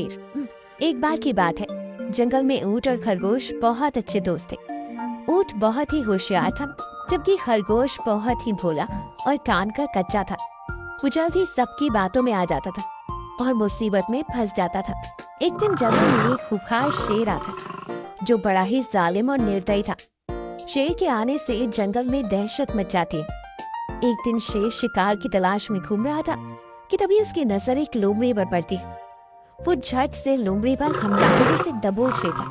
एक बार की बात है, जंगल में ऊंट और खरगोश बहुत अच्छे दोस्त थे। ऊंट बहुत ही होशियार था, जबकि खरगोश बहुत ही भोला और कान का कच्चा था। वो जल्द ही सबकी बातों में आ जाता था और मुसीबत में फंस जाता था। एक दिन जंगल में एक खूंखार शेर आता, जो बड़ा ही जालिम और निर्दयी था। शेर के आने से जंगल में दहशत मच जाती है। एक दिन शेर शिकार की तलाश में घूम रहा था कि तभी उसकी नजर एक लोमड़ी पर पड़ती है। वो झट से लोमड़ी पर हमला कर उसे दबोच लेता।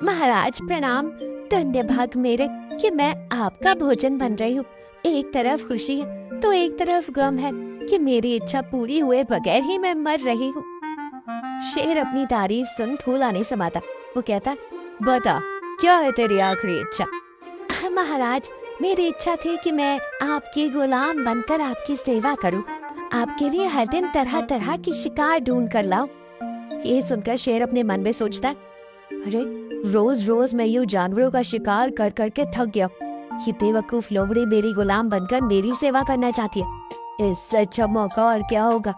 महाराज प्रणाम, धन्य भाग मेरे कि मैं आपका भोजन बन रही हूँ। एक तरफ खुशी है तो एक तरफ गम है कि मेरी इच्छा पूरी हुए बगैर ही मैं मर रही हूँ। शेर अपनी तारीफ सुन फूला नहीं समाता। वो कहता, बता क्या है तेरी आखिरी इच्छा? महाराज, मेरी इच्छा थी कि मैं आपकी गुलाम बनकर आपकी सेवा करूं, आपके लिए हर दिन तरह तरह की शिकार ढूंढ कर लाऊं। ये सुनकर शेर अपने मन में सोचता, अरे रोज रोज मैं यूं जानवरों का शिकार कर करके थक गया। ये बेवकूफ लोमड़ी मेरी गुलाम बनकर मेरी सेवा करना चाहती है। इससे अच्छा मौका और क्या होगा।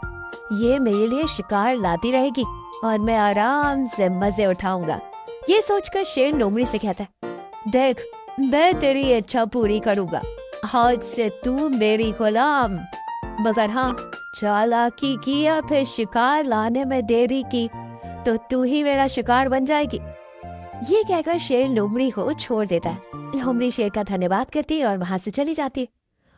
ये मेरे लिए शिकार लाती रहेगी और मैं आराम से मजे उठाऊंगा। ये सोचकर शेर लोमड़ी से कहता है, देख मैं तेरी इच्छा पूरी करूंगा, आज से तू मेरी गुलाम। मगर हाँ, चालाकी की या फिर शिकार लाने में देरी की तो तू ही मेरा शिकार बन जाएगी। ये कहकर शेर लोमड़ी को छोड़ देता है। लोमड़ी शेर का धन्यवाद करती है और वहां से चली जाती है।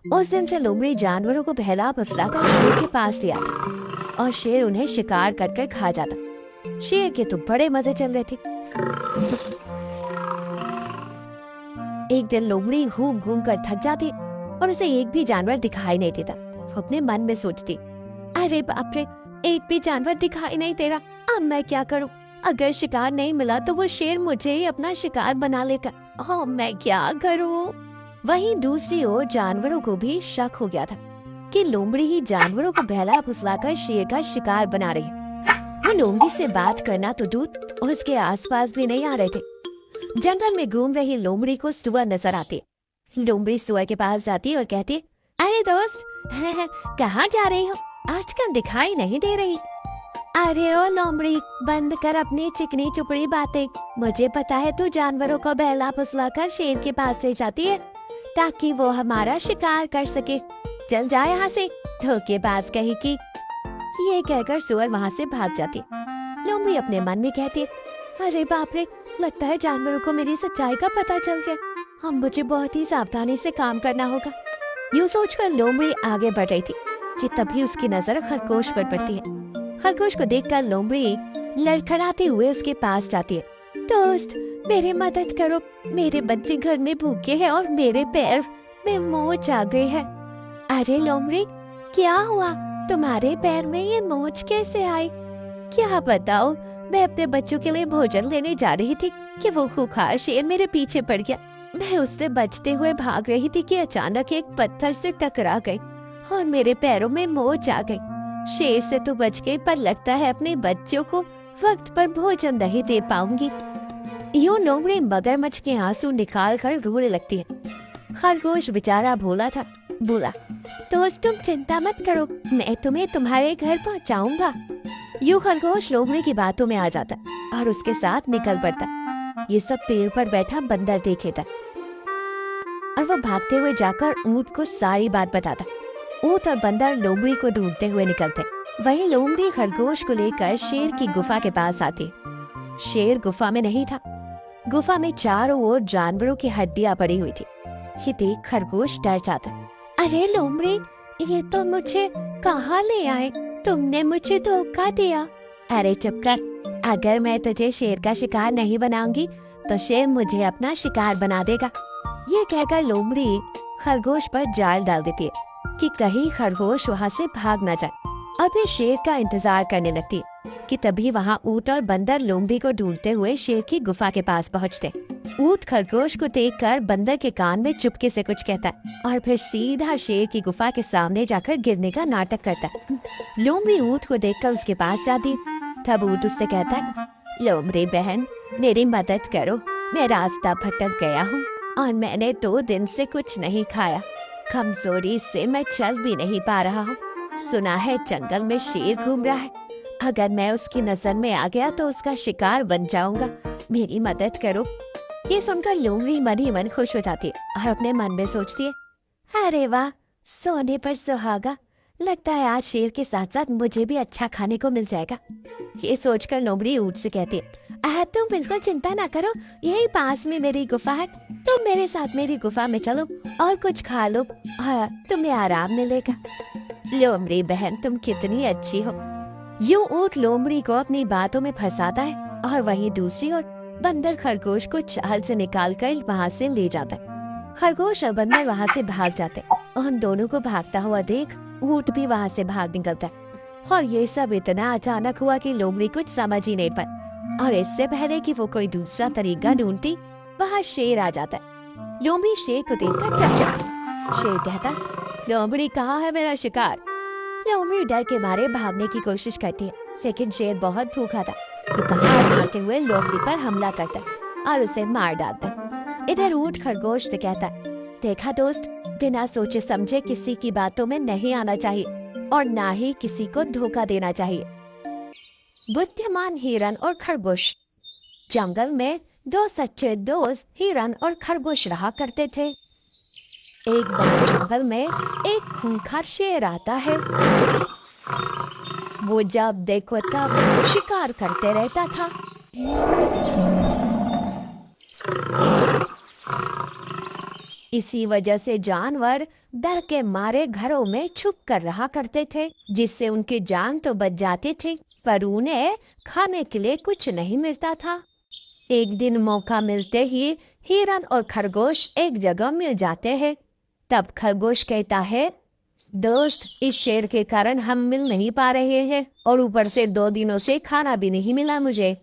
उस दिन से लोमड़ी जानवरों को बहला फुसलाकर शेर के पास ले आती और शेर उन्हें शिकार कर कर खा जाता। शेर के तो बड़े मजे चल रहे थे। एक दिन लोमड़ी घूम घूम कर थक जाती और उसे एक भी जानवर दिखाई नहीं देता। वो अपने मन में सोचती, अरे बाप रे, एक भी जानवर दिखाई नहीं दे रहा, अब मैं क्या करूं? अगर शिकार नहीं मिला तो वो शेर मुझे ही अपना शिकार बना लेगा। ओह, मैं क्या करूं? वहीं दूसरी ओर जानवरों को भी शक हो गया था कि लोमड़ी ही जानवरों को बहला फुसलाकर शेर का शिकार बना रही है। वो लोमड़ी से बात करना तो दूर, उसके आसपास भी नहीं आ रहे थे। जंगल में घूम रही लोमड़ी को सुअर नजर आती। लोमड़ी सुअर के पास जाती और कहती, अरे दोस्त, कहाँ जा रही हो? आजकल दिखाई नहीं दे रही। अरे ओ लोमड़ी, बंद कर अपनी चिकनी चुपड़ी बातें। मुझे पता है तू जानवरों को बहला फुसलाकर शेर के पास ले जाती है ताकि वो हमारा शिकार कर सके। चल जा यहाँ से, धोखेबाज कहीं की। ये कहकर सुअर वहाँ से भाग जाती। लोमड़ी अपने मन में कहती, अरे बाप रे, लगता है जानवरों को मेरी सच्चाई का पता चल गया। हम मुझे बहुत ही सावधानी से काम करना होगा। यूं सोचकर लोमड़ी आगे बढ़ रही थी कि तभी उसकी नजर खरगोश पर पड़ती है। खरगोश को देखकर लोमड़ी लड़खड़ाते हुए उसके पास जाती है। दोस्त, मेरी मदद करो, मेरे बच्चे घर में भूखे हैं और मेरे पैर में मोच आ गई है। अरे लोमड़ी, क्या हुआ? तुम्हारे पैर में ये मोच कैसे आई? क्या बताओ, मैं अपने बच्चों के लिए भोजन लेने जा रही थी कि वो खूंखार शेर मेरे पीछे पड़ गया। मैं उससे बचते हुए भाग रही थी कि अचानक एक पत्थर से टकरा गई और मेरे पैरों में मोच आ गई। शेर से तो बच गई, पर लगता है अपने बच्चों को वक्त पर भोजन नहीं दे पाऊंगी। यूं लोमड़ी मगरमच्छ के आंसू निकाल कर रोने लगती है। खरगोश बेचारा भोला था, बोला, दोस्त तुम चिंता मत करो, मैं तुम्हें तुम्हारे घर पहुंचाऊंगा। यूं खरगोश लोमड़ी की बातों में आ जाता और उसके साथ निकल पड़ता। ये सब पेड़ पर बैठा बंदर देख लेता और वो भागते हुए जाकर ऊंट को सारी बात बताता। ऊंट और बंदर लोमड़ी को ढूंढते हुए निकलते। वहीं लोमड़ी खरगोश को लेकर शेर की गुफा के पास आती। शेर गुफा में नहीं था। गुफा में चारों ओर जानवरों की हड्डियां पड़ी हुई थी। ये देख खरगोश डर जाता। अरे लोमड़ी, ये तो मुझे कहाँ ले आए? तुमने मुझे धोखा दिया। अरे चुप कर, अगर मैं तुझे शेर का शिकार नहीं बनाऊंगी तो शेर मुझे अपना शिकार बना देगा। ये कहकर लोमड़ी खरगोश पर जाल डाल देती है कि कहीं खरगोश वहाँ से भाग न जाए। अभी शेर का इंतजार करने लगती है कि तभी वहाँ ऊंट और बंदर लोमड़ी को ढूंढते हुए शेर की गुफा के पास पहुँचते। ऊंट खरगोश को देखकर बंदर के कान में चुपके से कुछ कहता है और फिर सीधा शेर की गुफा के सामने जाकर गिरने का नाटक करता है। लोमड़ी ऊंट को देखकर उसके पास जाती। तब ऊंट उससे कहता है, लोमड़ी बहन, मेरी मदद करो, मैं रास्ता भटक गया हूँ और मैंने 2 दिन से कुछ नहीं खाया। कमजोरी से मैं चल भी नहीं पा रहा हूँ। सुना है जंगल में शेर घूम रहा है, अगर मैं उसकी नजर में आ गया तो उसका शिकार बन जाऊंगा। मेरी मदद करो। ये सुनकर लोमड़ी मन ही मन खुश हो जाती है और अपने मन में सोचती है, अरे वाह, सोने पर सुहागा। लगता है आज शेर के साथ साथ मुझे भी अच्छा खाने को मिल जाएगा। ये सोचकर लोमड़ी ऊँट से कहती है, तुम बिल्कुल चिंता ना करो, यही पास में मेरी गुफा है। तुम मेरे साथ मेरी गुफा में चलो और कुछ खा लो, हाँ तुम्हें आराम मिलेगा। लोमड़ी बहन, तुम कितनी अच्छी हो। यूं ऊँट लोमड़ी को अपनी बातों में फंसाता है और वहीं दूसरी ओर बंदर खरगोश को चाल से निकालकर वहां से ले जाता है। खरगोश और बंदर वहां से भाग जाते हैं। उन दोनों को भागता हुआ देख ऊँट भी वहां से भाग निकलता है। और ये सब इतना अचानक हुआ कि लोमड़ी कुछ समझ ही नहीं पाई। और इससे पहले कि वो कोई दूसरा तरीका ढूंढती, वहां शेर आ जाता है। लोमड़ी शेर को देखकर डर जाती है। शेर कहता, लोमड़ी कहाँ है मेरा शिकार? लोमड़ी डर के मारे भागने की कोशिश करती है, लेकिन शेर बहुत भूखा था। वो दहाड़ मारते हुए लोमड़ी पर हमला करता है और उसे मार डालता है। इधर ऊँट खरगोश से कहता है, देखा दोस्त, बिना सोचे समझे किसी की बातों में नहीं आना चाहिए और ना ही किसी को धोखा देना चाहिए। बुद्धिमान हिरन और खरगोश। जंगल में दो सच्चे दोस्त हिरन और खरगोश रहा करते थे। एक बार जंगल में एक खूंखार शेर आता है। वो जब देखो तब शिकार करते रहता था। इसी वजह से जानवर डर के मारे घरों में छुप कर रहा करते थे, जिससे उनकी जान तो बच जाती थी, पर उन्हें खाने के लिए कुछ नहीं मिलता था। एक दिन मौका मिलते ही हिरन और खरगोश एक जगह मिल जाते हैं। तब खरगोश कहता है, दोस्त, इस शेर के कारण हम मिल नहीं पा रहे हैं और ऊपर से 2 दिनों से खाना भी नहीं मिला मुझे।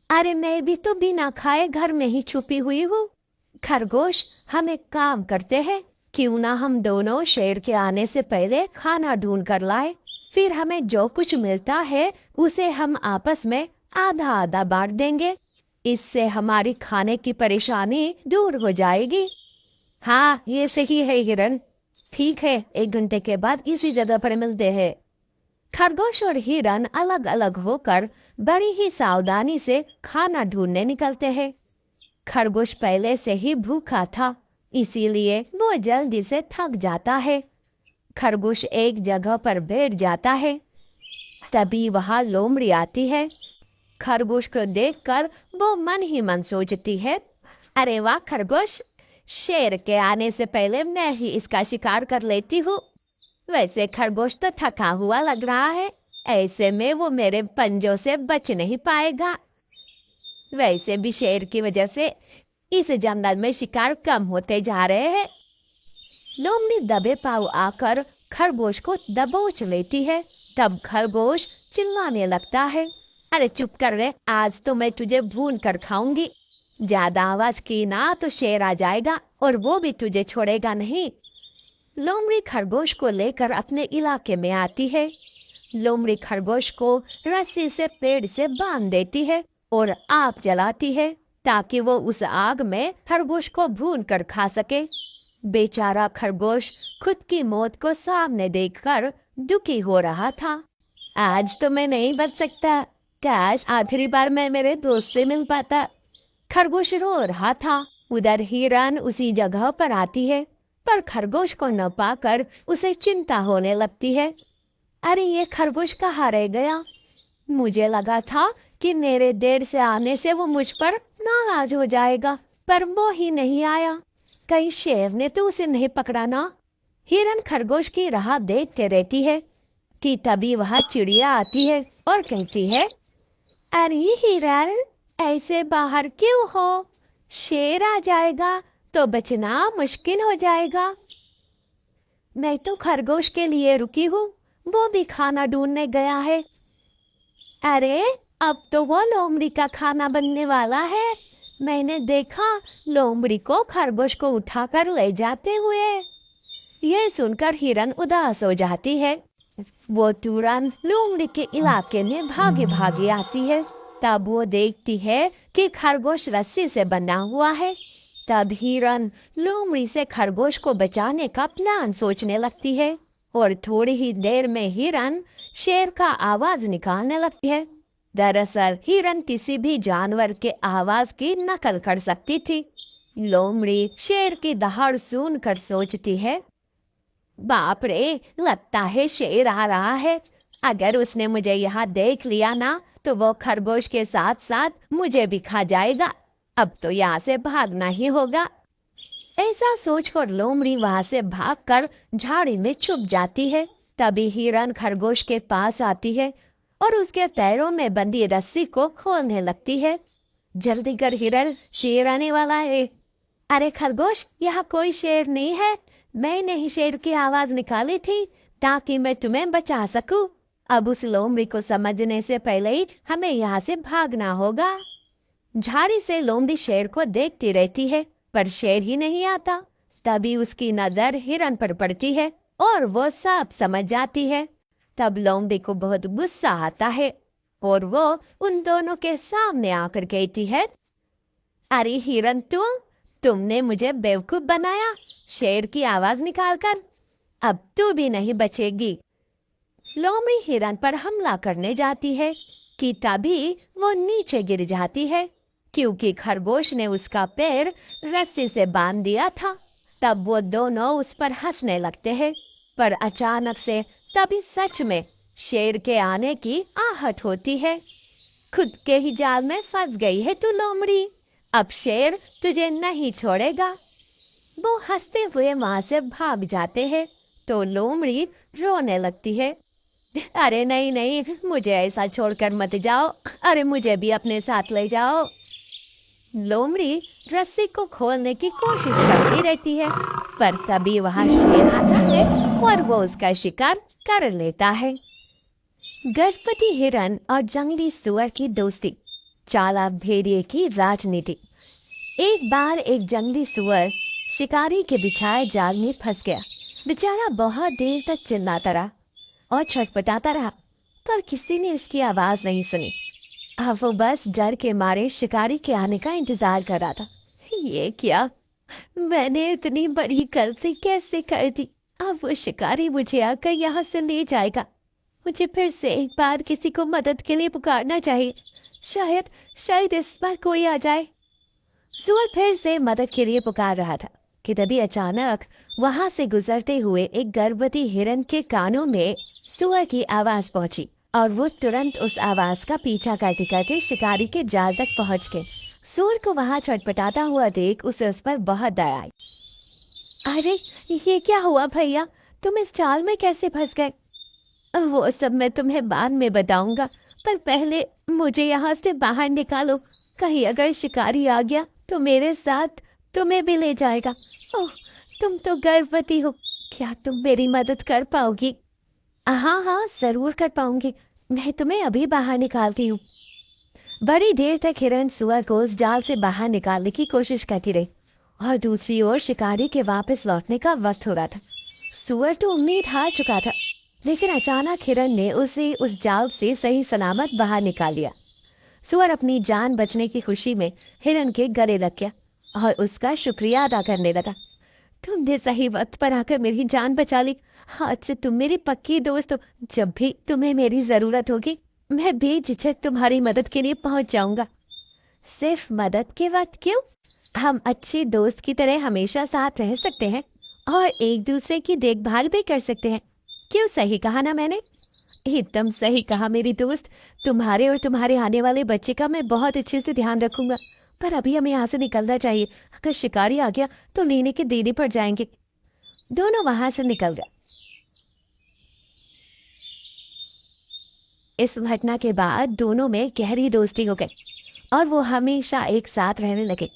अरे मैं भी तो बिना खाए घर में ही छुपी हुई हूँ। खरगोश, हम एक काम करते हैं, क्यों ना हम दोनों शेर के आने से पहले खाना ढूंढ कर लाए, फिर हमें जो कुछ मिलता है उसे हम आपस में आधा आधा बांट देंगे। इससे हमारी खाने की परेशानी दूर हो जाएगी। हाँ, ये सही है हिरन। ठीक है, 1 घंटे के बाद इसी जगह पर मिलते हैं। खरगोश और हिरन अलग अलग होकर बड़ी ही सावधानी से खाना ढूंढने निकलते हैं। खरगोश पहले से ही भूखा था, इसीलिए वो जल्दी से थक जाता है। खरगोश एक जगह पर बैठ जाता है। तभी वहां लोमड़ी आती है। खरगोश को देखकर वो मन ही मन सोचती है, अरे वाह खरगोश, शेर के आने से पहले मैं ही इसका शिकार कर लेती हूँ। वैसे खरगोश तो थका हुआ लग रहा है, ऐसे में वो मेरे पंजों से बच नहीं पाएगा। वैसे भी शेर की वजह से इस जंगल में शिकार कम होते जा रहे हैं। लोमड़ी दबे पांव आकर खरगोश को दबोच लेती है। तब खरगोश चिल्लाने लगता है, अरे चुप कर रे, आज तो मैं तुझे भून कर खाऊंगी। ज्यादा आवाज की ना तो शेर आ जाएगा और वो भी तुझे छोड़ेगा नहीं। लोमड़ी खरगोश को लेकर अपने इलाके में आती है। लोमड़ी खरगोश को रस्सी से पेड़ से बांध देती है और आग जलाती है ताकि वो उस आग में खरगोश को भून कर खा सके। बेचारा खरगोश खुद की मौत को सामने देखकर दुखी हो रहा था। आज तो मैं नहीं बच सकता, काश आखिरी बार मैं मेरे दोस्त से मिल पाता। खरगोश रो रहा था। उधर हिरन उसी जगह पर आती है, पर खरगोश को न पाकर उसे चिंता होने लगती है। अरे ये खरगोश कहाँ रह गया? मुझे लगा था कि मेरे देर से आने से वो मुझ पर नाराज हो जाएगा, पर वो ही नहीं आया। कहीं शेर ने तो उसे नहीं पकड़ा ना। हिरन खरगोश की राह देखते रहती है कि तभी वहां चिड़िया आती है और कहती है, अरे हिरन, ऐसे बाहर क्यों हो? शेर आ जाएगा तो बचना मुश्किल हो जाएगा। मैं तो खरगोश के लिए रुकी हूँ, वो भी खाना ढूंढने गया है। अरे अब तो वो लोमड़ी का खाना बनने वाला है। मैंने देखा लोमड़ी को खरगोश को उठाकर ले जाते हुए। यह सुनकर हिरन उदास हो जाती है। वो तुरंत लोमड़ी के इलाके में भागे भागे आती है। तब वो देखती है कि खरगोश रस्सी से बंधा हुआ है। तब हिरन लोमड़ी से खरगोश को बचाने का प्लान सोचने लगती है और थोड़ी ही देर में हिरन शेर का आवाज निकालने लगती है। दरअसल हिरन किसी भी जानवर के आवाज की नकल कर सकती थी। लोमड़ी शेर की दहाड़ सुनकर सोचती है, बाप रे, लगता है शेर आ रहा है। अगर उसने मुझे यहाँ देख लिया ना, तो वो खरगोश के साथ साथ मुझे भी खा जाएगा। अब तो यहाँ से भागना ही होगा। ऐसा सोचकर लोमड़ी वहां से भागकर झाड़ी में छुप जाती है। तभी हिरन खरगोश के पास आती है और उसके पैरों में बंधी रस्सी को खोलने लगती है। जल्दी कर हिरन, शेर आने वाला है। अरे खरगोश, यहाँ कोई शेर नहीं है। मैंने ही शेर की आवाज निकाली थी ताकि मैं तुम्हें बचा सकूं। अब उस लोमड़ी को समझने से पहले ही हमें यहाँ से भागना होगा। झाड़ी से लोमड़ी शेर को देखती रहती है, पर शेर ही नहीं आता। तभी उसकी नजर हिरन पर पड़ती है और वो सब समझ जाती है। तब लोमड़ी को बहुत गुस्सा आता है और वो उन दोनों के सामने आकर कहती है, अरे हिरन, तुमने मुझे बेवकूफ बनाया शेर की आवाज निकालकर। अब तू भी नहीं बचेगी। लोमड़ी हिरन पर हमला करने जाती है कि तभी वो नीचे गिर जाती है, क्योंकि खरगोश ने उसका पैर रस्सी से बांध दिया था। तब वो दोनों उस पर हंसने लगते हैं, पर अचानक से तभी सच में शेर के आने की आहट होती है। खुद के ही जाल में फंस गई है तू लोमड़ी, अब शेर तुझे नहीं छोड़ेगा। वो हंसते हुए वहां से भाग जाते हैं तो लोमड़ी रोने लगती है। अरे नहीं नहीं, मुझे ऐसा छोड़कर मत जाओ। अरे मुझे भी अपने साथ ले जाओ। लोमड़ी रस्सी को खोलने की कोशिश करती रहती है, पर तभी वहां शेर आता है और वो उसका शिकार कर लेता है। गर्भवती हिरन और जंगली सुअर की दोस्ती, चालाक भेड़िए की राजनीति। एक बार एक जंगली सुअर शिकारी के बिछाए जाल में फंस गया। बेचारा बहुत देर तक चिल्लाता रहा और छटपटाता रहा, पर किसी ने उसकी आवाज नहीं सुनी। अब वो बस डर के मारे शिकारी के आने का इंतजार कर रहा था। ये क्या, मैंने इतनी बड़ी गलती कैसे कर दी? अब वो शिकारी मुझे आकर यहाँ से ले जाएगा। मुझे फिर से एक बार किसी को मदद के लिए पुकारना चाहिए। शायद शायद इस बार कोई आ जाए। सुअर फिर से मदद के लिए पुकार रहा था कि तभी अचानक वहां से गुजरते हुए एक गर्भवती हिरन के कानों में सुअर की आवाज पहुंची और वो तुरंत उस आवाज का पीछा करते करते शिकारी के जाल तक पहुंच गए। सुअर को वहां छटपटाता हुआ देख उसे उस पर बहुत दया आई। अरे ये क्या हुआ भैया, तुम इस जाल में कैसे फंस गए? वो सब मैं तुम्हें बाद में बताऊंगा, पर पहले मुझे यहाँ से बाहर निकालो। कहीं अगर शिकारी आ गया तो मेरे साथ तुम्हें भी ले जाएगा। ओह, तुम तो गर्भवती हो, क्या तुम मेरी मदद कर पाओगी? हाँ हाँ, जरूर कर पाऊंगी। मैं तुम्हें अभी बाहर निकालती हूँ। बड़ी देर तक हिरन सुअर को उस जाल से बाहर निकालने की कोशिश करती रही और दूसरी ओर शिकारी के वापस लौटने का वक्त हो रहा था। सुअर तो उम्मीद हार चुका था, लेकिन अचानक हिरन ने उसे उस जाल से सही सलामत बाहर निकाल लिया। सुअर अपनी जान बचने की खुशी में हिरन के गले लग गया और उसका शुक्रिया अदा करने लगा। तुमने सही वक्त पर आकर मेरी जान बचा ली। आज से तुम मेरी पक्की दोस्त हो। जब भी तुम्हें मेरी जरूरत होगी, मैं बेझिझक तुम्हारी मदद के लिए पहुंच जाऊंगा। सिर्फ मदद के वक्त क्यों, हम अच्छे दोस्त की तरह हमेशा साथ रह सकते हैं और एक दूसरे की देखभाल भी कर सकते हैं। क्यों, सही कहा ना मैंने? एकदम सही कहा मेरी दोस्त। तुम्हारे और तुम्हारे आने वाले बच्चे का मैं बहुत अच्छे से ध्यान रखूंगा। पर अभी हमें यहाँ से निकलना चाहिए, अगर शिकारी आ गया तो लेने के देने पड़ जाएंगे। दोनों वहां से निकल गए। इस घटना के बाद दोनों में गहरी दोस्ती हो गई और वो हमेशा एक साथ रहने लगे।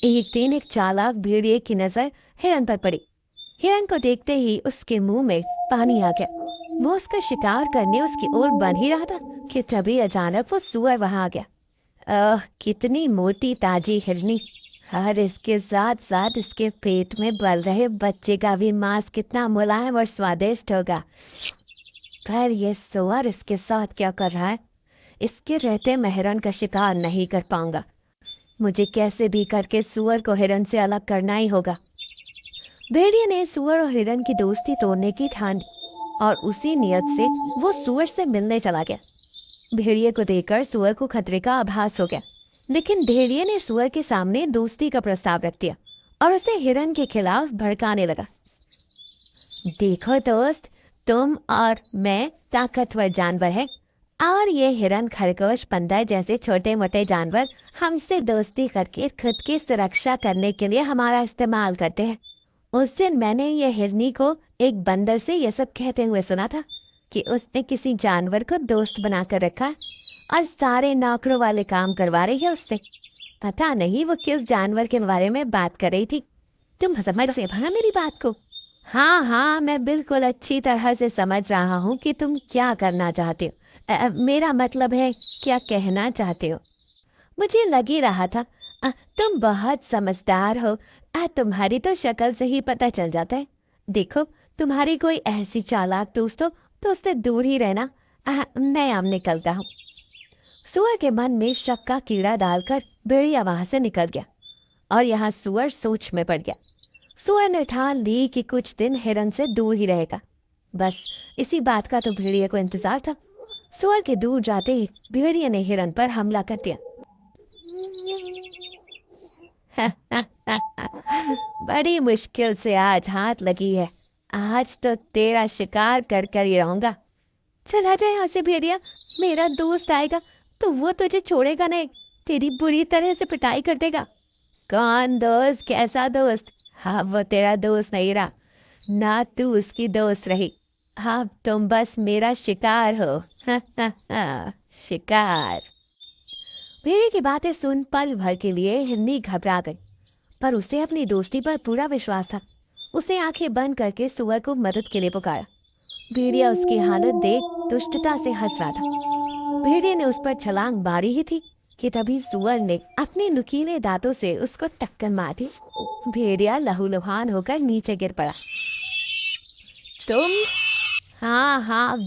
एक दिन एक चालाक भेड़िए की नजर हिरन पर पड़ी। हिरन को देखते ही उसके मुंह में पानी आ गया। वो उसका शिकार करने उसकी ओर बढ़ ही रहा था कि तभी अचानक वो सुअर वहां आ गया। कितनी मोटी ताजी हिरनी, और इसके साथ साथ इसके पेट में पल रहे बच्चे का भी मांस कितना मुलायम और स्वादिष्ट होगा। पर ये सुअर इसके साथ क्या कर रहा है? इसके रहते मैं हिरन का शिकार नहीं कर पाऊंगा। मुझे कैसे भी करके सुअर को हिरन से अलग करना ही होगा। भेड़िए ने सुअर और हिरन की दोस्ती तोड़ने की ठान ली और उसी नियत से वो सूअर से मिलने चला गया। भेड़िए को देखकर सूअर को खतरे का आभास हो गया, लेकिन भेड़िए ने सूअर के सामने दोस्ती का प्रस्ताव रख दिया और उसे हिरन के खिलाफ भड़काने लगा। देखो दोस्त, तुम और मैं ताकतवर जानवर है और ये हिरन, खरगोश, बंदर जैसे छोटे मोटे जानवर हमसे दोस्ती करके खुद की सुरक्षा करने के लिए हमारा इस्तेमाल करते हैं। उस दिन मैंने ये हिरनी को एक बंदर से ये सब कहते हुए सुना था कि उसने किसी जानवर को दोस्त बनाकर रखा है और सारे नौकरों वाले काम करवा रही है उससे। पता नहीं वो किस जानवर के बारे में बात कर रही थी। तुम समझ से भला मेरी बात को? हाँ हाँ, मैं बिल्कुल अच्छी तरह से समझ रहा हूँ कि तुम क्या करना चाहते हो। मेरा मतलब है क्या कहना चाहते हो। मुझे लग ही रहा था। तुम बहुत समझदार हो। तुम्हारी तो शक्ल से ही पता चल जाता है। देखो, तुम्हारी कोई ऐसी चालाक दोस्त हो तो उससे दूर ही रहना। मैं अब निकलता हूँ। सुअर के मन में शक का कीड़ा डालकर भेड़िया वहां से निकल गया और यहाँ सुअर सोच में पड़ गया। सुअर ने ठान ली कि कुछ दिन हिरन से दूर ही रहेगा। बस इसी बात का तो भेड़िए को इंतजार था। सुअर के दूर जाते ही भेड़िए ने हिरन पर हमला कर दिया। बड़ी मुश्किल से आज हाथ लगी है। आज तो तेरा शिकार कर कर ही रहूंगा। चला जाए यहाँ से भेड़िया। मेरा दोस्त आएगा तो वो तुझे छोड़ेगा नहीं, तेरी बुरी तरह से पिटाई कर देगा। कौन दोस्त? कैसा दोस्त? हाँ, वो तेरा दोस्त नहीं रहा, ना तू उसकी दोस्त रही। हाँ, तुम बस मेरा शिकार हो। शिकार। भेड़िए की बातें सुन पल भर के लिए हिरनी घबरा गई, पर उसे अपनी दोस्ती पर पूरा विश्वास था। उसने आंखें बंद करके सुअर को मदद के लिए पुकारा। भेड़िया उसकी हालत देख दुष्टता से हंस रहा था। भेड़िए ने उस पर छलांग मारी ही थी कि तभी सुअर ने अपने नुकीले दांतों से उसको टक्कर मार दी। भेड़िया लहूलुहान होकर नीचे गिर पड़ा। तुम? हाँ हाँ,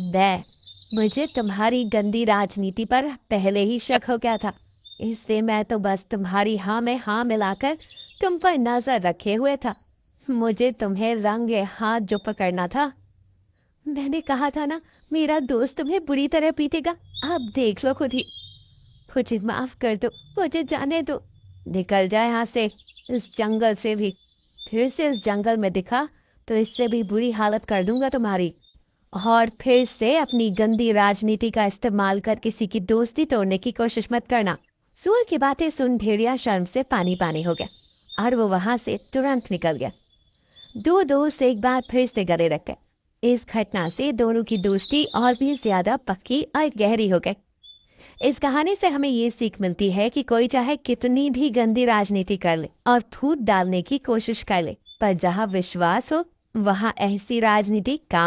मुझे तुम्हारी गंदी राजनीति पर पहले ही शक हो गया था, इसलिए मैं तो बस तुम्हारी हाँ में हाँ मिलाकर तुम पर नजर रखे हुए था। मुझे तुम्हें रंगे हाथ जो पकड़ना था। मैंने कहा था ना, मेरा दोस्त तुम्हें बुरी तरह पीटेगा। अब देख लो खुद ही। मुझे माफ कर दो, मुझे जाने दो। निकल जाए यहाँ से, इस जंगल से भी। फिर से इस जंगल में दिखा तो इससे भी बुरी हालत कर दूंगा तुम्हारी। और फिर से अपनी गंदी राजनीति का इस्तेमाल कर किसी की दोस्ती तोड़ने की कोशिश मत करना। सूअर की बातें सुन भेड़िया शर्म से पानी पानी हो गया और वो वहां से तुरंत निकल गया। दो दोस्त एक बार फिर से गले रख गए। इस घटना से दोनों की दोस्ती और भी ज्यादा पक्की और गहरी हो गई। इस कहानी से हमें ये सीख मिलती है कि कोई चाहे कितनी भी गंदी राजनीति कर ले और फूट डालने की कोशिश कर ले, पर जहाँ विश्वास हो वहाँ ऐसी राजनीति काम